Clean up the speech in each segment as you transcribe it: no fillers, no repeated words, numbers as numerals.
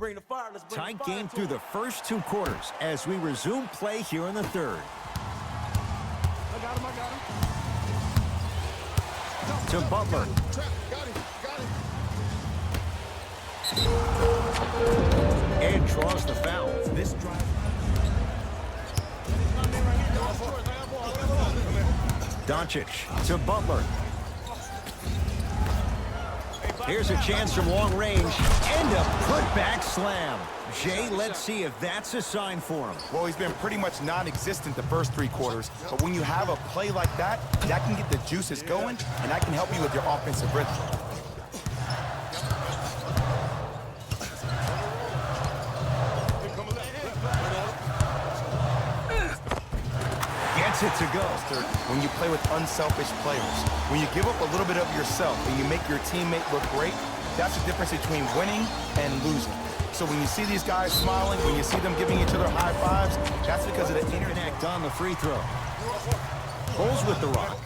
bring the fire. Let's bring Tight the fire game to through him. the first 2 quarters as we resume play here in the third. I got him. To Butler. And draws the foul. This drive. Doncic to Butler. Here's a chance from long range. And a putback slam. Jay, let's see if that's a sign for him. Well, he's been pretty much non-existent the first 3 quarters, but when you have a play like that, that can get the juices going, and that can help you with your offensive rhythm. Gets it to go. When you play with unselfish players, when you give up a little bit of yourself and you make your teammate look great, that's the difference between winning and losing. So when you see these guys smiling, when you see them giving each other high fives, that's because of the Interconnect on the free throw. Pulls with the rock.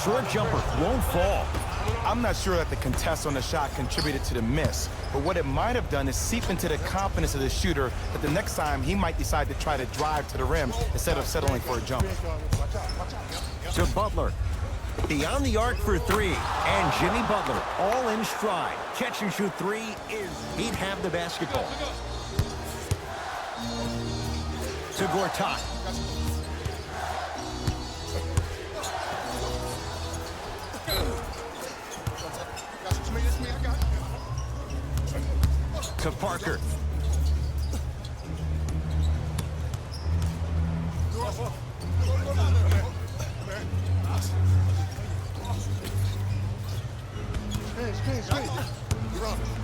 Short jumper won't fall. I'm not sure that the contest on the shot contributed to the miss, but what it might have done is seep into the confidence of the shooter that the next time he might decide to try to drive to the rim instead of settling for a jump. To Butler. Beyond the arc for 3. And Jimmy Butler all in stride. Catch and shoot 3 is he'd have the basketball. To Gortat. To Parker.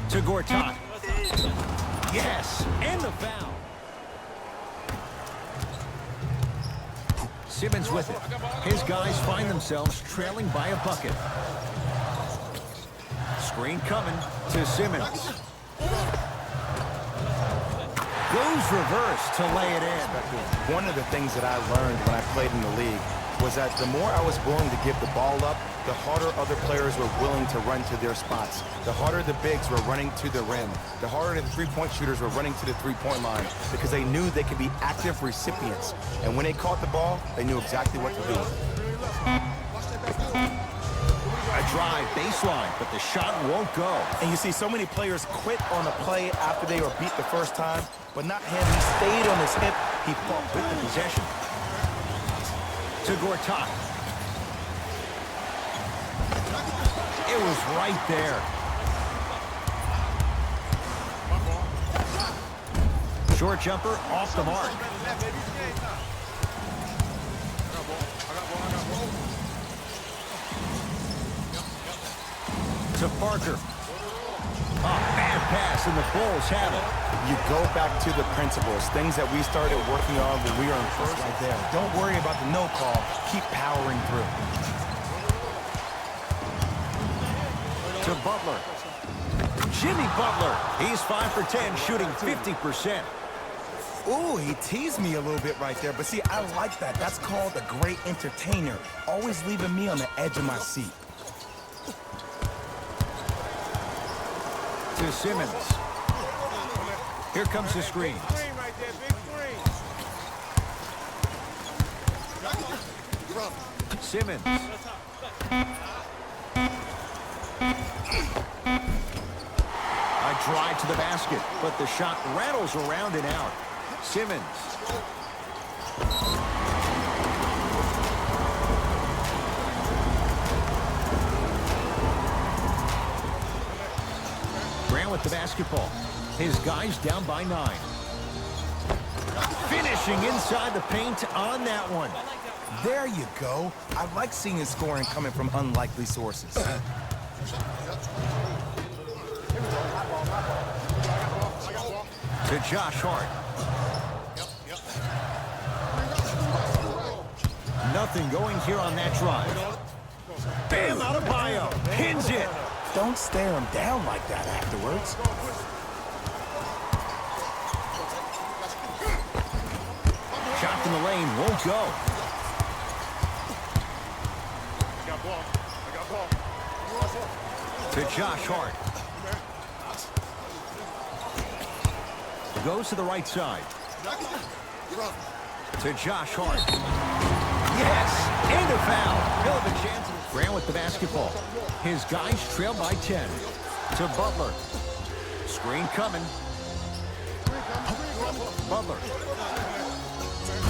To Gortat. Yes, and the foul. Simmons with it. His guys find themselves trailing by a bucket. Screen coming to Simmons. Goes reverse to lay it in. One of the things that I learned when I played in the league was that the more I was willing to give the ball up, the harder other players were willing to run to their spots. The harder the bigs were running to the rim. The harder the three-point shooters were running to the three-point line because they knew they could be active recipients. And when they caught the ball, they knew exactly what to do. A drive baseline, but the shot won't go. And you see so many players quit on a play after they were beat the first time, but not him. He stayed on his hip. He fought With the possession. To Gortat. It was right there. Short jumper off the mark. To Parker. Bad pass, and the Bulls have it. You go back to the principles, things that we started working on when we were in first right there. Don't worry about the no call. Keep powering through. To Butler. Jimmy Butler. He's 5 for 10, shooting 50%. Ooh, he teased me a little bit right there. But see, I like that. That's called a great entertainer. Always leaving me on the edge of my seat. To Simmons. Here comes the screen. Simmons. A drive to the basket, but the shot rattles around and out. Simmons. Grant with the basketball. His guys down by 9. Finishing inside the paint on that one. There you go. I like seeing scoring coming from unlikely sources. To Josh Hart. Nothing going here on that drive. Bam, Adebayo pins it. Don't stare him down like that afterwards. Shot from the lane won't go. To Josh Hart. Goes to the right side. To Josh Hart. Yes! And a foul. He'll have a chance. Grant with the basketball. His guys trail by 10. To Butler. Screen coming. Butler.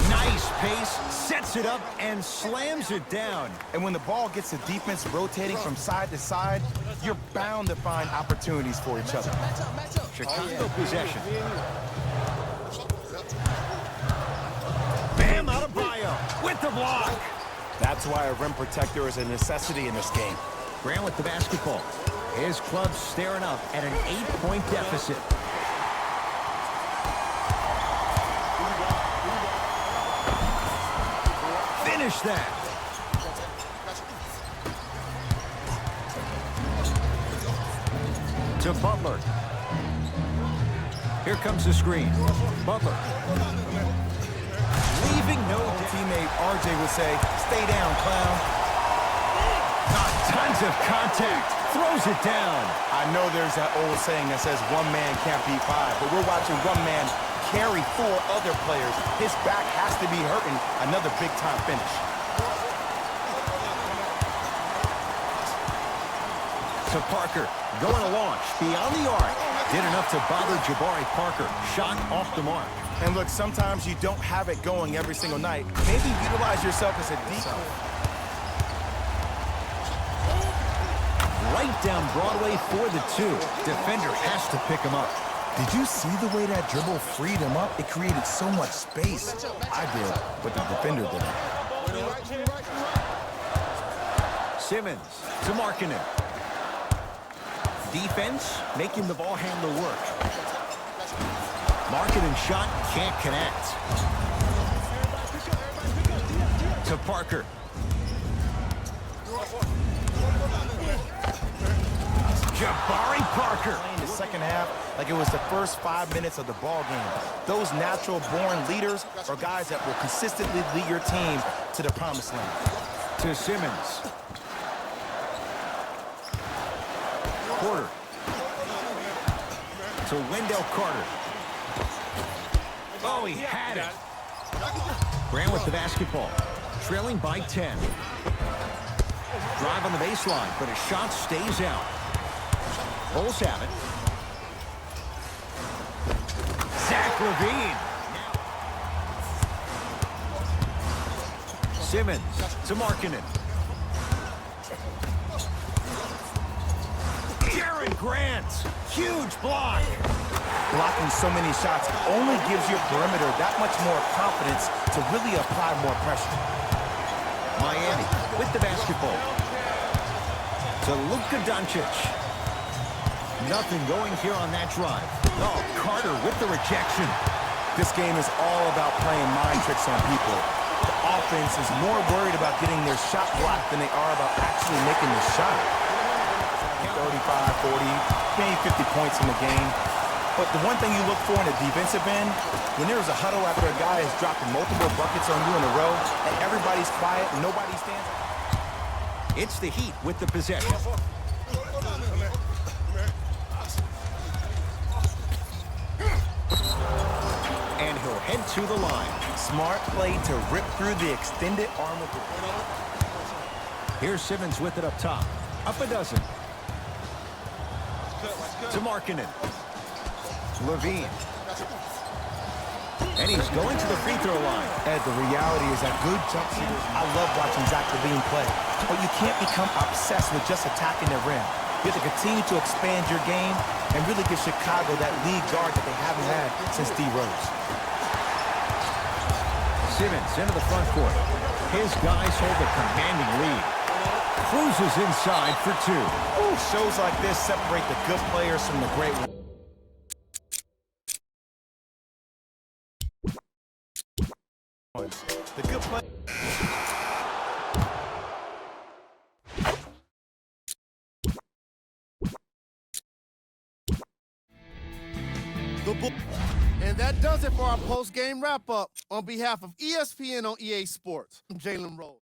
Nice pace. Sets it up and slams it down. And when the ball gets the defense rotating from side to side, you're bound to find opportunities for each other. Chicago possession. Bam Adebayo with the block. That's why a rim protector is a necessity in this game. Grant with the basketball. His club staring up at an 8-point deficit. Finish that. To Butler. Here comes the screen. Butler. Leaving no Teammate RJ would say, "Stay down, clown." Tons of contact. Throws it down. I know there's that old saying that says one man can't beat five, but we're watching one man carry 4 other players. His back has to be hurting. Another big-time finish. To Parker. Going to launch. Beyond the arc. Did enough to bother Jabari Parker. Shot off the mark. And look, sometimes you don't have it going every single night. Maybe utilize yourself as a decoy. Right down Broadway for the 2. Defender has to pick him up. Did you see the way that dribble freed him up? It created so much space. I did, but the defender didn't. Simmons to Markkanen. Defense making the ball handler work. Markkanen shot can't connect. To Parker. Jabari Parker. In the second half, like it was the first 5 minutes of the ball game. Those natural-born leaders are guys that will consistently lead your team to the promised land. To Simmons. Porter. To Wendell Carter. Oh, he had it. Grant with the basketball. Trailing by 10. Drive on the baseline, but his shot stays out. Bulls have it. Zach LaVine. Simmons to Markkanen. Grant, huge block. Blocking so many shots only gives your perimeter that much more confidence to really apply more pressure. Miami with the basketball. To Luka Doncic. Nothing going here on that drive. Oh, Carter with the rejection. This game is all about playing mind tricks on people. The offense is more worried about getting their shot blocked than they are about actually making the shot. 35, 40, maybe 50 points in the game. But the one thing you look for in a defensive end, when there's a huddle after a guy is dropping multiple buckets on you in a row, and everybody's quiet, and nobody stands. It's the Heat with the possession. And he'll head to the line. Smart play to rip through the extended arm of the... Here's Simmons with it up top. Up a dozen. To Markkanen. LaVine. And he's going to the free throw line. Ed, the reality is that good jump shooters, I love watching Zach LaVine play. But you can't become obsessed with just attacking the rim. You have to continue to expand your game and really give Chicago that lead guard that they haven't had since D. Rose. Simmons into the front court. His guys hold a commanding lead. Cruises inside for 2. Ooh, shows like this separate the good players from the great ones. The good play. And that does it for our post-game wrap-up. On behalf of ESPN on EA Sports, I'm Jalen Rose.